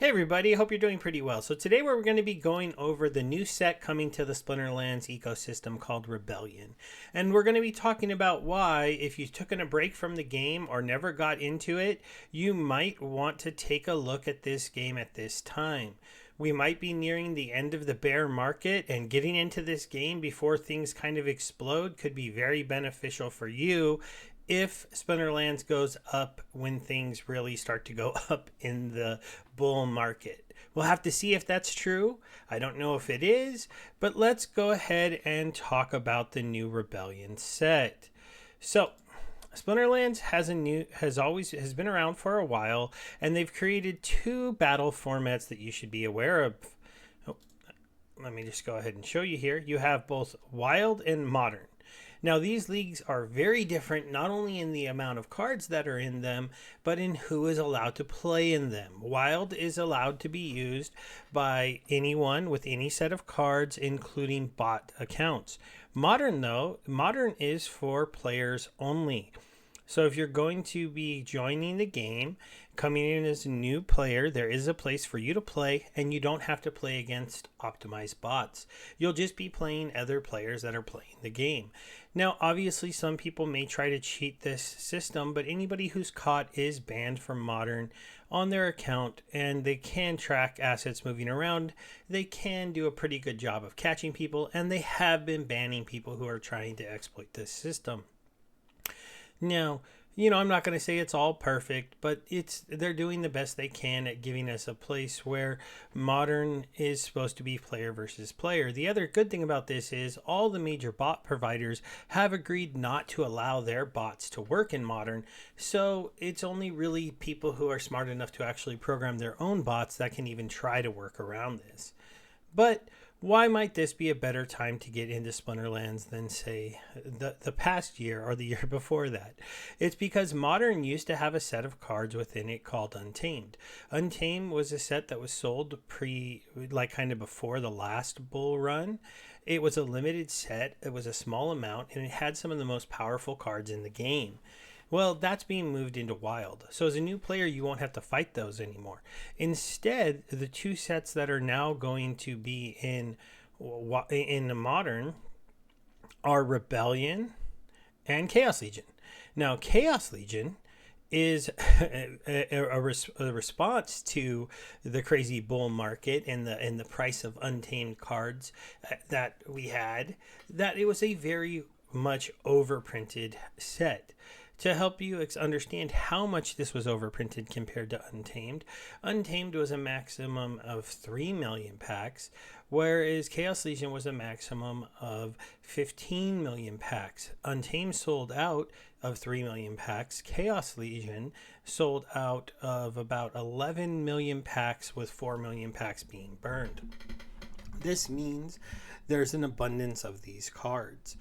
Hey everybody, hope you're doing pretty well. So today we're going to be going over the new set coming to the Splinterlands ecosystem called Rebellion. And we're going to be talking about why, if you've taken a break from the game or never got into it, you might want to take a look at this game at this time. We might be nearing the end of the bear market, and getting into this game before things kind of explode could be very beneficial for you if Splinterlands goes up when things really start to go up in the bull market. We'll have to see if that's true. I don't know if it is, but let's go ahead and talk about the new Rebellion set. So, Splinterlands has been around for a while, and they've created two battle formats that you should be aware of. Oh, let me just go ahead and show you here. You have both Wild and Modern. Now, these leagues are very different, not only in the amount of cards that are in them, but in who is allowed to play in them. Wild is allowed to be used by anyone with any set of cards, including bot accounts. Modern is for players only. So if you're going to be joining the game, coming in as a new player, there is a place for you to play, and you don't have to play against optimized bots. You'll just be playing other players that are playing the game. Now, obviously, some people may try to cheat this system, but anybody who's caught is banned from Modern on their account, and they can track assets moving around. They can do a pretty good job of catching people, and they have been banning people who are trying to exploit this system. Now, I'm not going to say it's all perfect, but they're doing the best they can at giving us a place where Modern is supposed to be player versus player. The other good thing about this is all the major bot providers have agreed not to allow their bots to work in Modern, so it's only really people who are smart enough to actually program their own bots that can even try to work around this. But why might this be a better time to get into Splinterlands than, say, the past year or the year before that? It's because Modern used to have a set of cards within it called Untamed. Untamed was a set that was sold kind of before the last bull run. It was a limited set, it was a small amount, and it had some of the most powerful cards in the game. Well, that's being moved into Wild. So as a new player, you won't have to fight those anymore. Instead, the two sets that are now going to be in the Modern are Rebellion and Chaos Legion. Now, Chaos Legion is a response to the crazy bull market and the price of untamed cards that we had, that it was a very much overprinted set. To help you understand how much this was overprinted compared to Untamed, Untamed was a maximum of 3 million packs, whereas Chaos Legion was a maximum of 15 million packs. Untamed sold out of 3 million packs. Chaos Legion sold out of about 11 million packs, with 4 million packs being burned. This means there's an abundance of these cards.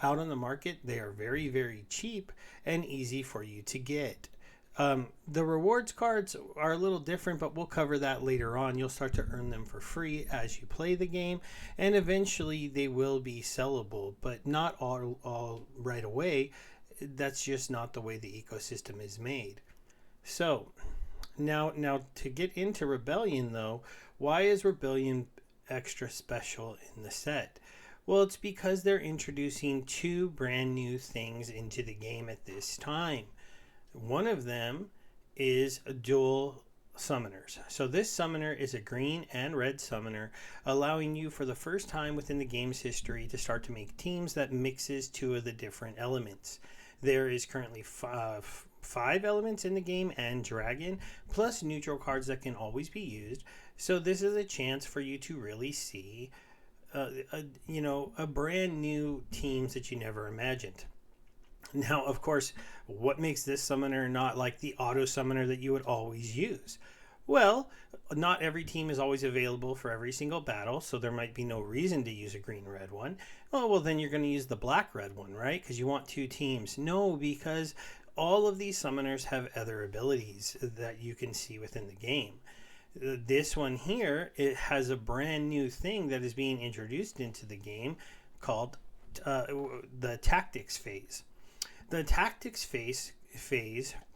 Out on the market, they are very, very cheap and easy for you to get. The rewards cards are a little different, but we'll cover that later on. You'll start to earn them for free as you play the game, and eventually they will be sellable, but not all right away. That's just not the way the ecosystem is made. So, now to get into Rebellion, though, why is Rebellion extra special in the set? Well, it's because they're introducing two brand new things into the game at this time. One of them is dual summoners. So this summoner is a green and red summoner, allowing you for the first time within the game's history to start to make teams that mixes two of the different elements. There is currently five elements in the game and dragon, plus neutral cards that can always be used. So this is a chance for you to really see a brand new teams that you never imagined. Now, of course, what makes this summoner not like the auto summoner that you would always use? Well, not every team is always available for every single battle, so there might be no reason to use a green-red one. Oh, well, then you're going to use the black-red one, right? Because you want two teams. No, because all of these summoners have other abilities that you can see within the game. This one here, it has a brand new thing that is being introduced into the game called the tactics phase. The tactics phase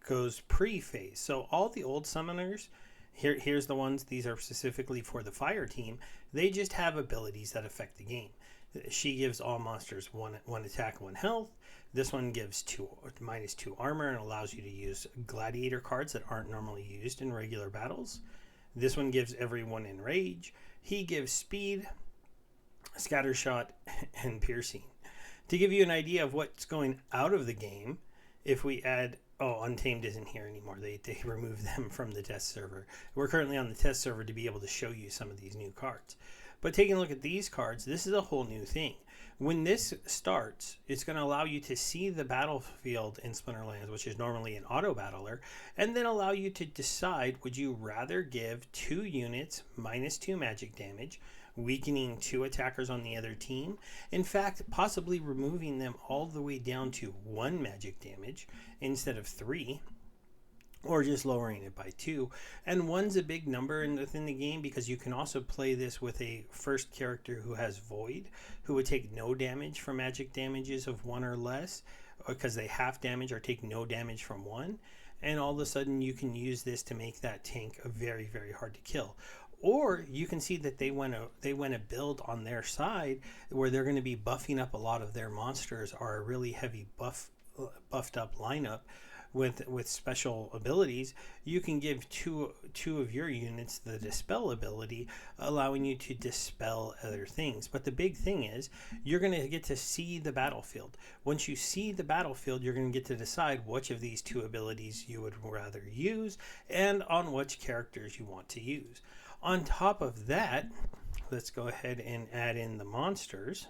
goes pre-phase. So all the old summoners Here's the ones. These are specifically for the fire team. They just have abilities that affect the game. She gives all monsters one attack, 1 health. This one gives -2 armor and allows you to use gladiator cards that aren't normally used in regular battles. This one gives everyone enrage. He gives speed, scattershot, and piercing. To give you an idea of what's going out of the game, if we add Untamed isn't here anymore. They removed them from the test server. We're currently on the test server to be able to show you some of these new cards. But taking a look at these cards, this is a whole new thing. When this starts, it's going to allow you to see the battlefield in Splinterlands, which is normally an auto battler, and then allow you to decide, would you rather give 2 units -2 magic damage, weakening 2 attackers on the other team, in fact possibly removing them all the way down to 1 magic damage instead of 3, or just lowering it by 2. And 1's a big number within the game, because you can also play this with a first character who has Void, who would take no damage from magic damages of 1 or less, because they half damage or take no damage from 1. And all of a sudden you can use this to make that tank very, very hard to kill. Or you can see that they went a build on their side where they're going to be buffing up a lot of their monsters, are a really heavy buffed up lineup with special abilities. You can give two of your units the dispel ability, allowing you to dispel other things. But the big thing is, you're going to get to see the battlefield. Once you see the battlefield, you're going to get to decide which of these 2 abilities you would rather use and on which characters you want to use. On top of that, let's go ahead and add in the monsters.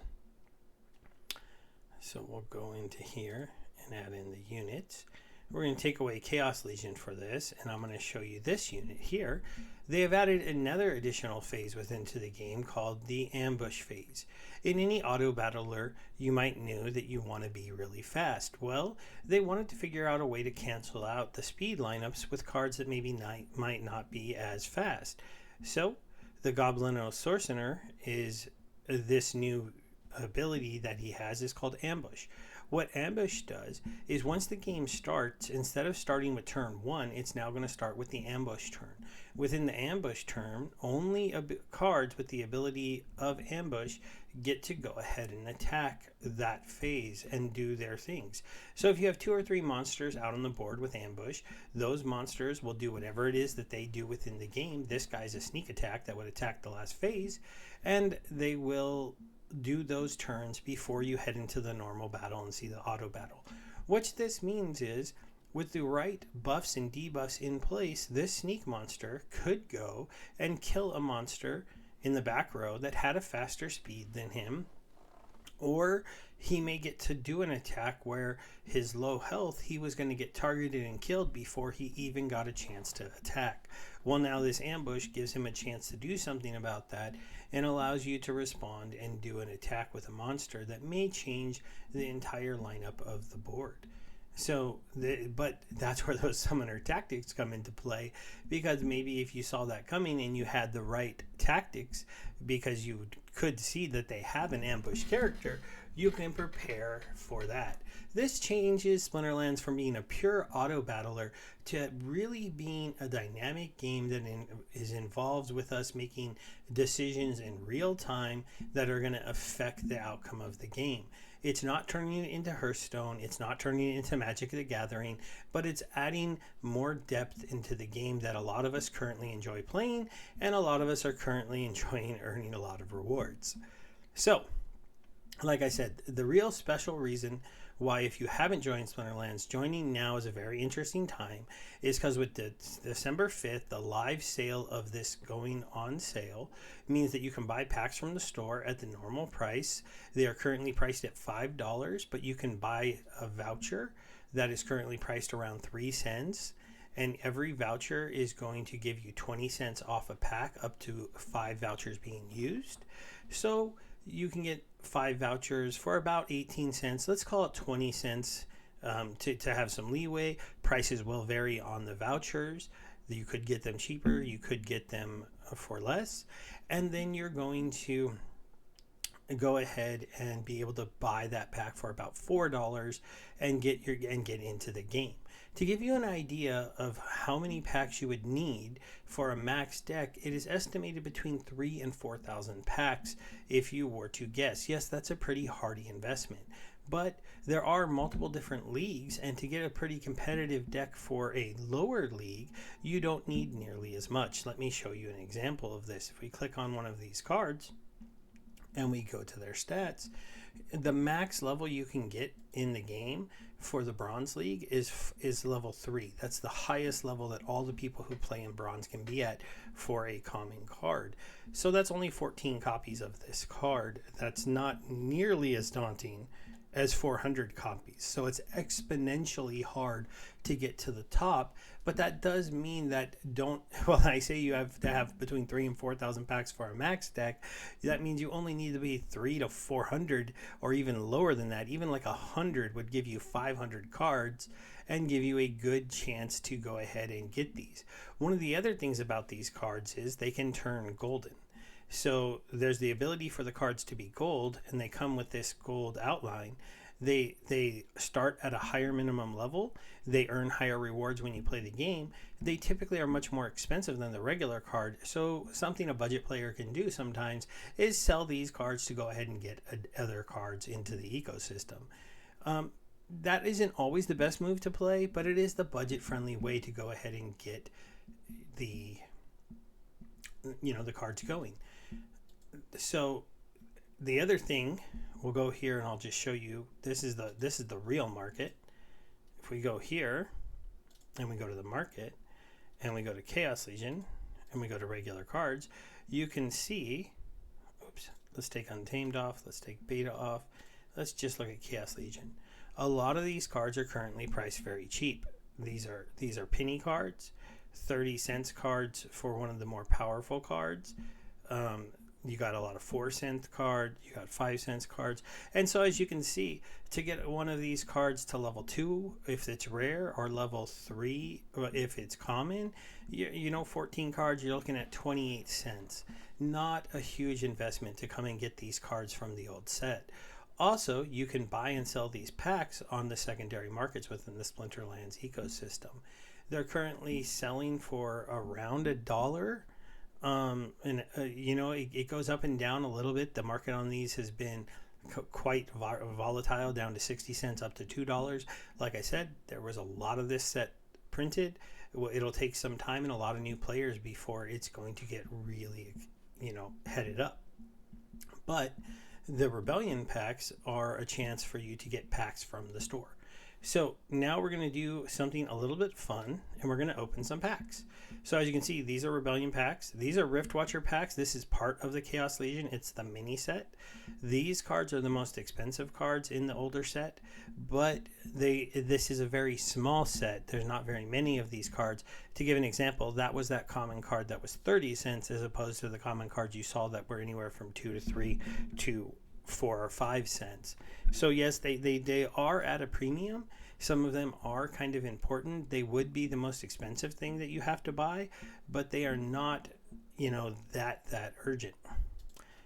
So we'll go into here and add in the units. We're going to take away Chaos Legion for this, and I'm going to show you this unit here. They have added another additional phase within the game called the ambush phase. In any auto battler, you might know that you want to be really fast. Well, they wanted to figure out a way to cancel out the speed lineups with cards that maybe might not be as fast. So the Goblino Sorcerer is this new ability that he has is called Ambush. What Ambush does is, once the game starts, instead of starting with turn 1, it's now going to start with the ambush turn. Within the ambush turn, only cards with the ability of ambush get to go ahead and attack that phase and do their things. So if you have 2 or 3 monsters out on the board with ambush, those monsters will do whatever it is that they do within the game. This guy's a sneak attack that would attack the last phase, and they will do those turns before you head into the normal battle and see the auto battle. What this means is, with the right buffs and debuffs in place, this sneak monster could go and kill a monster in the back row that had a faster speed than him, or he may get to do an attack where his low health, he was going to get targeted and killed before he even got a chance to attack. Well, now this ambush gives him a chance to do something about that and allows you to respond and do an attack with a monster that may change the entire lineup of the board. So, but that's where those summoner tactics come into play, because maybe if you saw that coming and you had the right tactics, because you could see that they have an ambush character, you can prepare for that. This changes Splinterlands from being a pure auto battler to really being a dynamic game that is involved with us making decisions in real time that are going to affect the outcome of the game. It's not turning it into Hearthstone, it's not turning it into Magic the Gathering, but it's adding more depth into the game that a lot of us currently enjoy playing, and a lot of us are currently enjoying earning a lot of rewards. So, like I said, the real special reason why, if you haven't joined Splinterlands, joining now is a very interesting time, is because with the December 5th, the live sale of this going on sale means that you can buy packs from the store at the normal price. They are currently priced at $5, but you can buy a voucher that is currently priced around 3 cents. And every voucher is going to give you 20 cents off a pack, up to 5 vouchers being used. So you can get 5 vouchers for about 18 cents. Let's call it 20 cents to have some leeway. Prices will vary on the vouchers. You could get them cheaper. You could get them for less. And then you're going to go ahead and be able to buy that pack for about $4 and get into the game. To give you an idea of how many packs you would need for a max deck, it is estimated between 3,000 and 4,000 packs if you were to guess. Yes, that's a pretty hardy investment. But there are multiple different leagues, and to get a pretty competitive deck for a lower league, you don't need nearly as much. Let me show you an example of this. If we click on one of these cards and we go to their stats, the max level you can get in the game for the Bronze League is level 3. That's the highest level that all the people who play in Bronze can be at for a common card. So that's only 14 copies of this card. That's not nearly as daunting as 400 copies. So it's exponentially hard to get to the top, but that does mean that well, I say you have to have between 3,000 and 4,000 packs for a max deck. That means you only need to be 300 to 400 or even lower than that. Even like 100 would give you 500 cards and give you a good chance to go ahead and get these. One of the other things about these cards is they can turn golden. So there's the ability for the cards to be gold, and they come with this gold outline. They start at a higher minimum level. They earn higher rewards when you play the game. They typically are much more expensive than the regular card. So something a budget player can do sometimes is sell these cards to go ahead and get other cards into the ecosystem. That isn't always the best move to play, but it is the budget-friendly way to go ahead and get the cards going. So the other thing, we'll go here and I'll just show you, this is the real market. If we go here and we go to the market and we go to Chaos Legion and we go to regular cards, you can see, let's take Untamed off, let's take Beta off, let's just look at Chaos Legion. A lot of these cards are currently priced very cheap. These are penny cards, 30 cents cards for one of the more powerful cards. You got a lot of 4-cent card, you got 5-cent cards. And so as you can see, to get one of these cards to level 2 if it's rare, or level 3 if it's common, 14 cards, you're looking at 28 cents. Not a huge investment to come and get these cards from the old set. Also, you can buy and sell these packs on the secondary markets within the Splinterlands ecosystem. They're currently selling for around $1. It goes up and down a little bit. The market on these has been quite volatile, down to 60 cents up to $2. Like I said, there was a lot of this set printed. It'll take some time and a lot of new players before it's going to get really, headed up. But the Rebellion packs are a chance for you to get packs from the store. So now we're going to do something a little bit fun, and we're going to open some packs. So as you can see, these are Rebellion packs. These are Rift Watcher packs. This is part of the Chaos Legion. It's the mini set. These cards are the most expensive cards in the older set, but this is a very small set. There's not very many of these cards. To give an example, that was that common card that was 30 cents as opposed to the common cards you saw that were anywhere from 2 to 3 to 4 or 5 cents. So yes, they are at a premium. Some of them are kind of important. They would be the most expensive thing that you have to buy, but they are not, that urgent.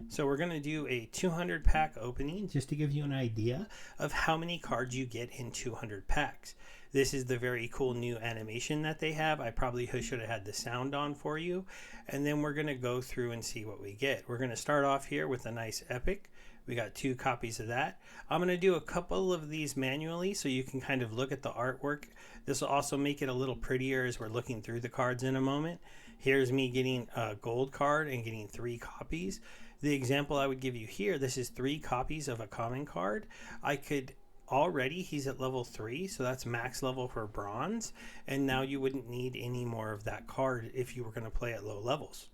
So we're going to do a 200 pack opening just to give you an idea of how many cards you get in 200 packs. This is the very cool new animation that they have. I probably should have had the sound on for you. And then we're going to go through and see what we get. We're going to start off here with a nice epic. We got 2 copies of that. I'm going to do a couple of these manually so you can kind of look at the artwork. This will also make it a little prettier as we're looking through the cards in a moment. Here's me getting a gold card and getting 3 copies. The example I would give you here, this is 3 copies of a common card. He's at level 3, so that's max level for bronze. And now you wouldn't need any more of that card if you were going to play at low levels.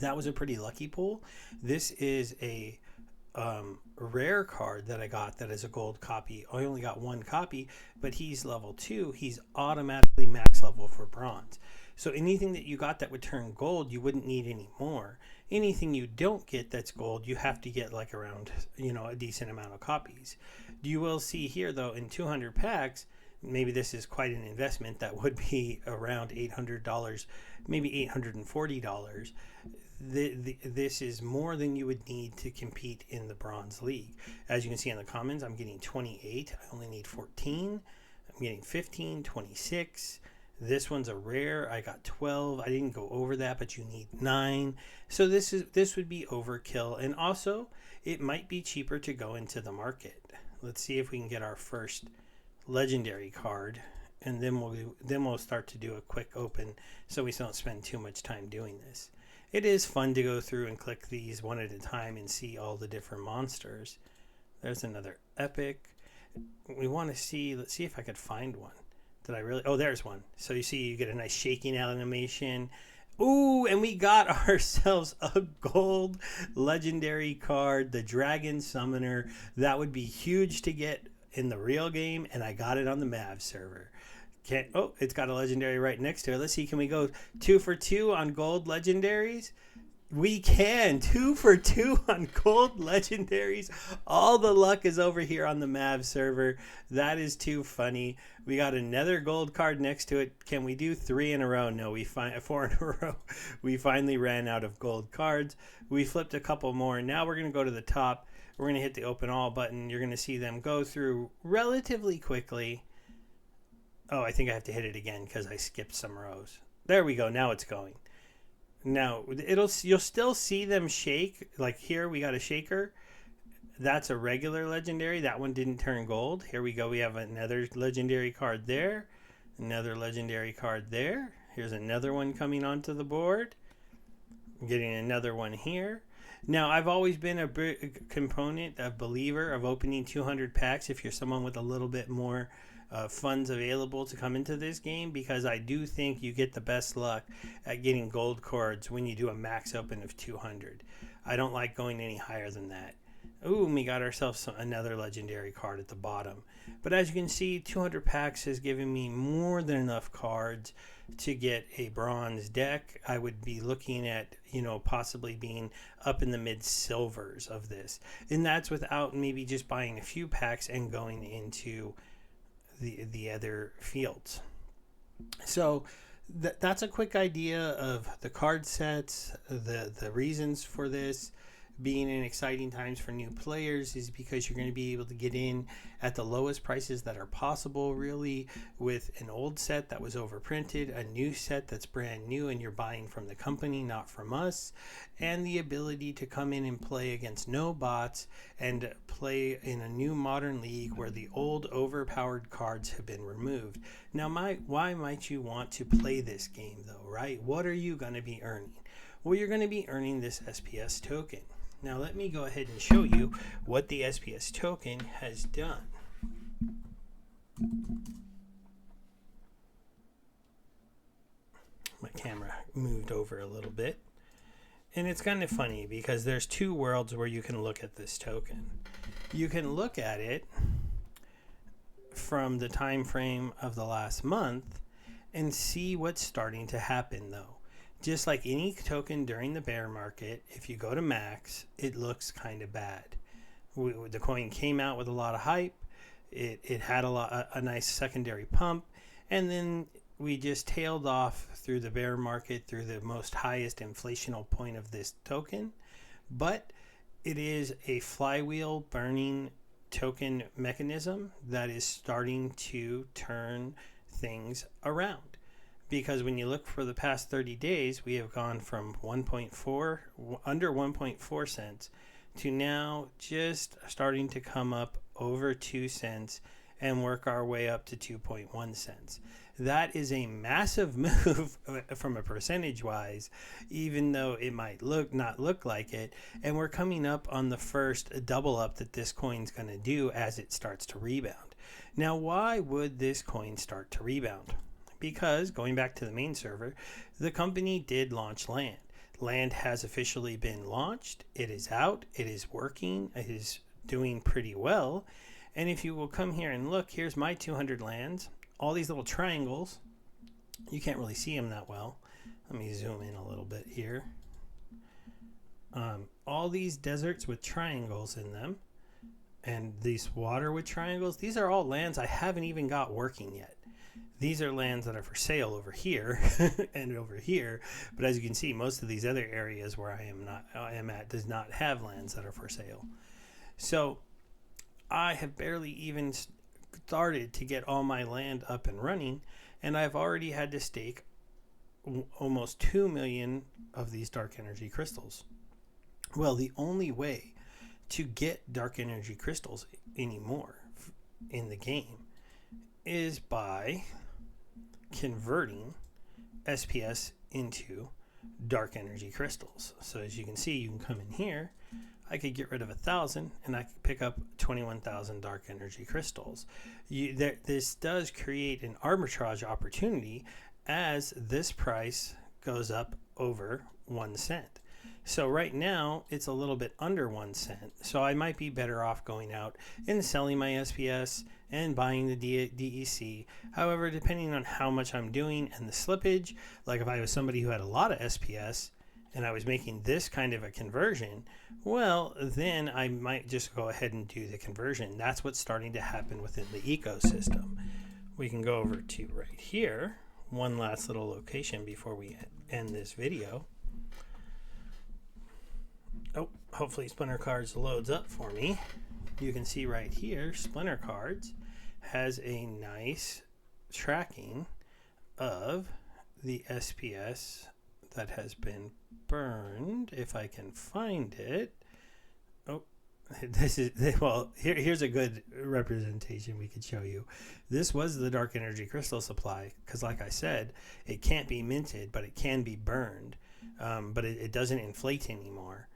That was a pretty lucky pull. This is a rare card that I got that is a gold copy. I only got 1 copy, but he's level 2. He's automatically max level for bronze. So anything that you got that would turn gold, you wouldn't need any more. Anything you don't get that's gold, you have to get like around, a decent amount of copies. You will see here though, in 200 packs, maybe this is quite an investment, that would be around $800, maybe $840. This is more than you would need to compete in the Bronze League. As you can see in the comments, I'm getting 28. I only need 14. I'm getting 15, 26. This one's a rare. I got 12. I didn't go over that, but you need 9. So this would be overkill. And also, it might be cheaper to go into the market. Let's see if we can get our first legendary card, and then we'll start to do a quick open so we don't spend too much time doing this. It is fun to go through and click these one at a time and see all the different monsters. There's another epic. We want to see, let's see if I could find one. Did I really? Oh, there's one. So you see, you get a nice shaking animation. Ooh, and we got ourselves a gold legendary card, the Dragon Summoner. That would be huge to get in the real game, and I got it on the Mav server. Oh, it's got a legendary right next to it. Let's see, can we go 2 for 2 on gold legendaries? We can. 2 for 2 on gold legendaries. All the luck is over here on the Mav server. That is too funny. We got another gold card next to it. Can we do 3 in a row? No, 4 in a row. We finally ran out of gold cards. We flipped a couple more. Now we're going to go to the top. We're going to hit the open all button. You're going to see them go through relatively quickly. Oh, I think I have to hit it again because I skipped some rows. There we go. Now it's going. Now, you'll still see them shake. Like here, we got a shaker. That's a regular legendary. That one didn't turn gold. Here we go. We have another legendary card there. Another legendary card there. Here's another one coming onto the board. I'm getting another one here. Now, I've always been a believer of opening 200 packs if you're someone with a little bit more funds available to come into this game, because I do think you get the best luck at getting gold cards when you do a max open of 200. I don't like going any higher than that. Ooh, we got ourselves another legendary card at the bottom. But as you can see, 200 packs has given me more than enough cards to get a bronze deck. I would be looking at, possibly being up in the mid silvers of this. And that's without maybe just buying a few packs and going into the other fields. So that's a quick idea of the card sets. The reasons for this being in exciting times for new players is because you're going to be able to get in at the lowest prices that are possible, really, with an old set that was overprinted, a new set that's brand new and you're buying from the company, not from us, and the ability to come in and play against no bots and play in a new modern league where the old overpowered cards have been removed. Now, why might you want to play this game though, right? What are you going to be earning? Well, you're going to be earning this SPS token. Now let me go ahead and show you what the SPS token has done. My camera moved over a little bit. And it's kind of funny because there's 2 worlds where you can look at this token. You can look at it from the time frame of the last month and see what's starting to happen though. Just like any token during the bear market, if you go to max, it looks kind of bad. The coin came out with a lot of hype. It had a nice secondary pump, and then we just tailed off through the bear market through the most highest inflational point of this token. But it is a flywheel burning token mechanism that is starting to turn things around. Because when you look for the past 30 days, we have gone from under 1.4 cents to now just starting to come up over 2 cents and work our way up to 2.1 cents. That is a massive move from a percentage wise, even though it might not look like it. And we're coming up on the first double up that this coin's going to do as it starts to rebound. Now, why would this coin start to rebound? Because, going back to the main server, the company did launch Land. Land has officially been launched. It is out. It is working. It is doing pretty well. And if you will come here and look, here's my 200 lands. All these little triangles. You can't really see them that well. Let me zoom in a little bit here. All these deserts with triangles in them. And these water with triangles. These are all lands I haven't even got working yet. These are lands that are for sale over here and over here. But as you can see, most of these other areas where I am at does not have lands that are for sale. So I have barely even started to get all my land up and running, and I've already had to stake almost 2 million of these dark energy crystals. Well, the only way to get dark energy crystals anymore in the game is by converting SPS into dark energy crystals. So as you can see, you can come in here, I could get rid of 1,000 and I could pick up 21,000 dark energy crystals. This does create an arbitrage opportunity as this price goes up over 1 cent. So right now it's a little bit under 1 cent. So I might be better off going out and selling my SPS and buying the DEC. However, depending on how much I'm doing and the slippage, like if I was somebody who had a lot of SPS and I was making this kind of a conversion, well, then I might just go ahead and do the conversion. That's what's starting to happen within the ecosystem. We can go over to right here, one last little location before we end this video. Oh, hopefully Splinter Cards loads up for me. You can see right here, Splinter Cards has a nice tracking of the SPS that has been burned, if I can find it. Oh, this is, well, here's a good representation we could show you. This was the dark energy crystal supply, because like I said, it can't be minted, but it can be burned, but it doesn't inflate anymore.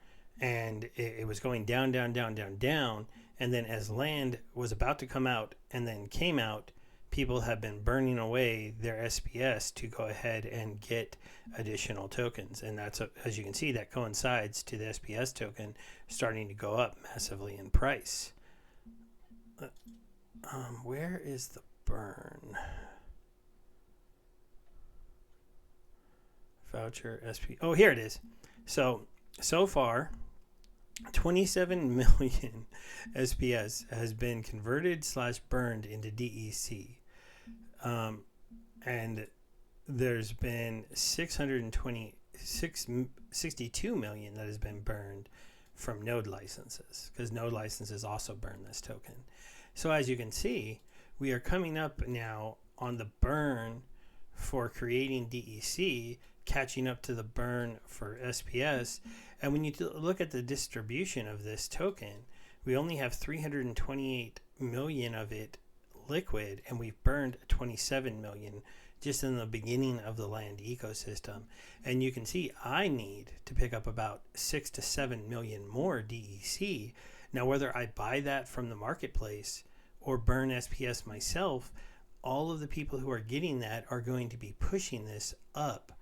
And it was going down, down, down, down, down. And then as land was about to come out and then came out, people have been burning away their SPS to go ahead and get additional tokens. And that's, as you can see, that coincides to the SPS token starting to go up massively in price. Where is the burn? Voucher, SP. Oh, here it is. So far, 27 million SPS has been converted / burned into DEC. And there's been 62 million that has been burned from node licenses, because node licenses also burn this token. So as you can see, we are coming up now on the burn for creating DEC, catching up to the burn for SPS. And when you look at the distribution of this token, we only have 328 million of it liquid, and we've burned 27 million just in the beginning of the land ecosystem. And you can see I need to pick up about 6 to 7 million more DEC. Now, whether I buy that from the marketplace or burn SPS myself, all of the people who are getting that are going to be pushing this up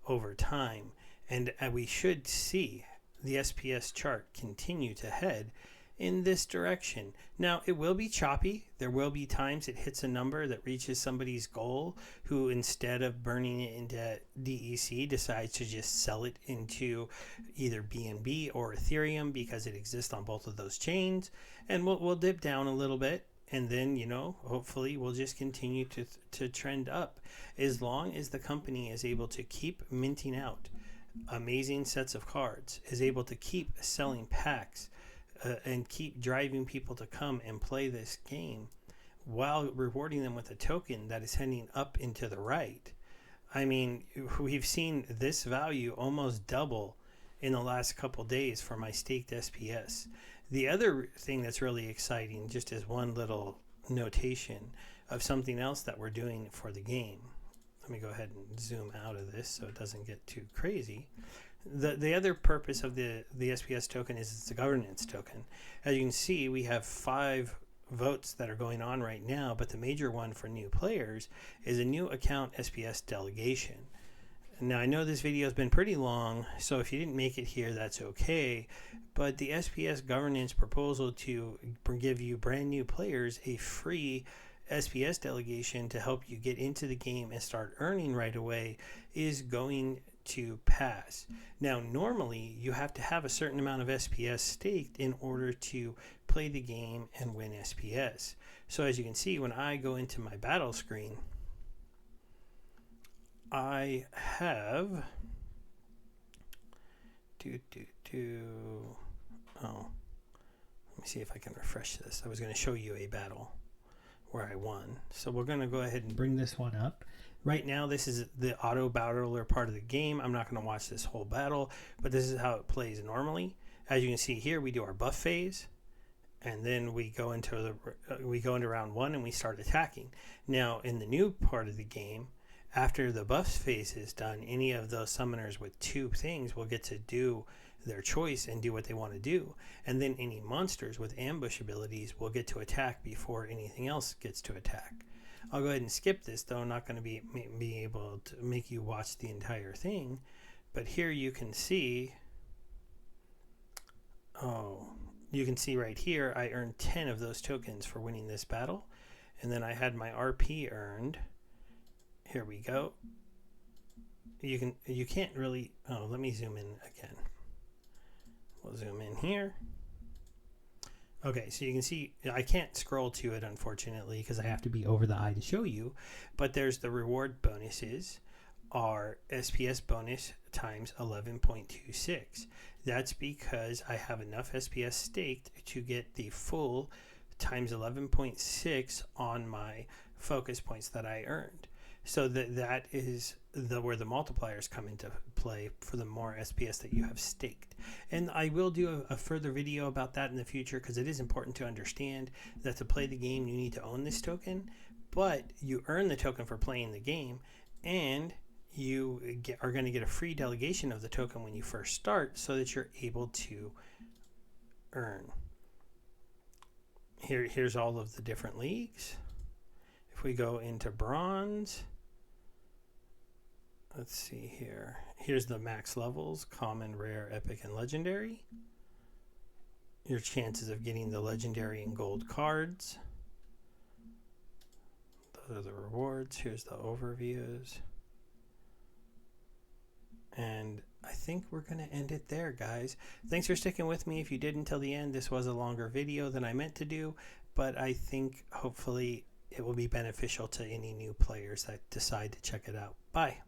over time. And we should see the SPS chart continue to head in this direction. Now, it will be choppy. There will be times it hits a number that reaches somebody's goal, who instead of burning it into DEC decides to just sell it into either BNB or Ethereum because it exists on both of those chains. And we'll dip down a little bit. And then, hopefully we'll just continue to trend up as long as the company is able to keep minting out amazing sets of cards, is able to keep selling packs, and keep driving people to come and play this game while rewarding them with a token that is heading up into the right. I mean, we've seen this value almost double in the last couple days for my staked SPS. The other thing that's really exciting, just as one little notation of something else that we're doing for the game. Let me go ahead and zoom out of this so it doesn't get too crazy. The other purpose of the SPS token is it's a governance token. As you can see, we have 5 votes that are going on right now, but the major one for new players is a new account SPS delegation. Now, I know this video has been pretty long, so if you didn't make it here, that's okay. But the SPS governance proposal to give you brand new players a free SPS delegation to help you get into the game and start earning right away is going to pass. Now, normally you have to have a certain amount of SPS staked in order to play the game and win SPS. So as you can see, when I go into my battle screen, I have let me see if I can refresh this. I was going to show you a battle where I won. So we're going to go ahead and bring this one up. Right now, this is the auto battler part of the game. I'm not going to watch this whole battle, but this is how it plays normally. As you can see here, we do our buff phase, and then we go into round 1 and we start attacking. Now, in the new part of the game, after the buff phase is done, any of those summoners with 2 things will get to do their choice and do what they want to do. And then any monsters with ambush abilities will get to attack before anything else gets to attack. I'll go ahead and skip this, though I'm not going to be able to make you watch the entire thing. But here you can see, you can see right here, I earned 10 of those tokens for winning this battle. And then I had my RP earned. Here we go. You can't really, let me zoom in again. We'll zoom in here. Okay, so you can see I can't scroll to it, unfortunately, because I have to be over the eye to show you. But there's the reward bonuses are SPS bonus times 11.26. That's because I have enough SPS staked to get the full times 11.6 on my focus points that I earned. So that is where the multipliers come into play for the more SPS that you have staked. And I will do a further video about that in the future, because it is important to understand that to play the game you need to own this token, but you earn the token for playing the game, and you are going to get a free delegation of the token when you first start, so that you're able to earn. Here's all of the different leagues. If we go into bronze, let's see here. Here's the max levels: common, rare, epic, and legendary. Your chances of getting the legendary and gold cards. Those are the rewards. Here's the overviews. And I think we're going to end it there, guys. Thanks for sticking with me. If you did until the end, this was a longer video than I meant to do, but I think hopefully it will be beneficial to any new players that decide to check it out. Bye.